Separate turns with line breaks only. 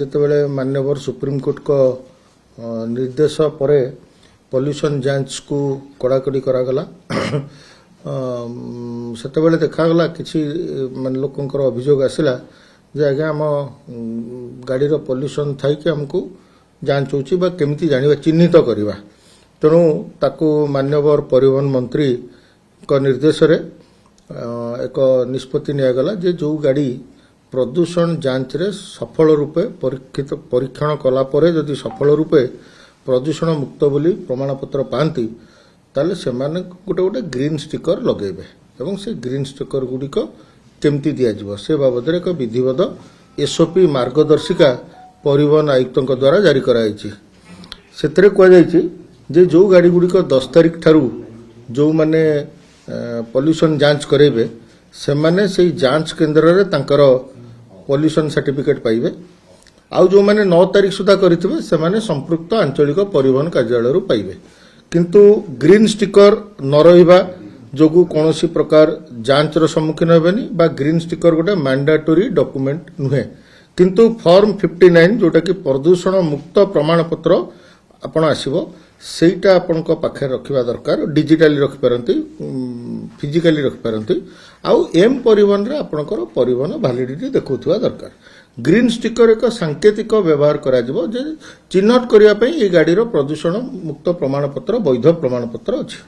ଯେତେବେଳେ ମାନ୍ୟବର ସୁପ୍ରିମକୋର୍ଟ को निर्देश पर पॉल्यूशन जांच को कड़ाकड़ी करागला सेतेबेले देखागला किसी मान लोकंकर अभियोग आसिला जे आज्ञा आम गाड़ीर पॉल्यूशन थाई कि हमको जांच होची बा केमिति जानिबा चिन्हित करवा तेणु ताकू मान्यवर परिवहन मंत्री को निर्देश रे एक निष्पत्ति नियागला जे जो गाड़ी प्रदूषण जांच रे सफल रूपे परीक्षण कला परे जदि सफल रूपे प्रदूषण मुक्त बोली प्रमाणपत्र पाती ताले सेमाने गोटे गोटे ग्रीन स्टिकर लगेबे एवं से ग्रीन स्टिकर गुड़िक केमती दिया से बाबद एक विधिवत एसओपी मार्गदर्शिका परिवहन आयुक्तों द्वारा जारी कराई से जे जो गाड़ी गुड़िक 10 तारिख ठारू जो माने पॉल्यूशन जांच करेबे से माने से जांच केन्द्र रे तांकर पॉल्यूशन सर्टिफिकेट पाइबे आउ जो माने 9 तारिख सुधा करिथिबे से माने संपृक्त आंचलिक परिवहन कार्यालय रु पाइबे किंतु ग्रीन स्टिकर न रहिबा जोगु कोनोसी प्रकार जांच रो सम्मुखीन हेबेनी बा ग्रीन स्टिकर गोटे मैंडेटरी डॉक्यूमेंट नुहे किंतु फॉर्म 59 जोटा कि प्रदूषण मुक्त प्रमाणपत्र आपण आसीबो सेटा आपण को पाखे रखिबा दरकार डिजिटली रखि परंती फिजिकली रखि परंती आउ एम परिवहन रे आपणकर परिवहन वैलिडिटी देखौथुवा दरकार ग्रीन स्टिकर एक सांकेतिक व्यवहार करा जिवो जे चिन्हट करिया पई ए गाड़ी रो प्रदूषण मुक्त प्रमाणपत्र वैध प्रमाणपत्र अछि।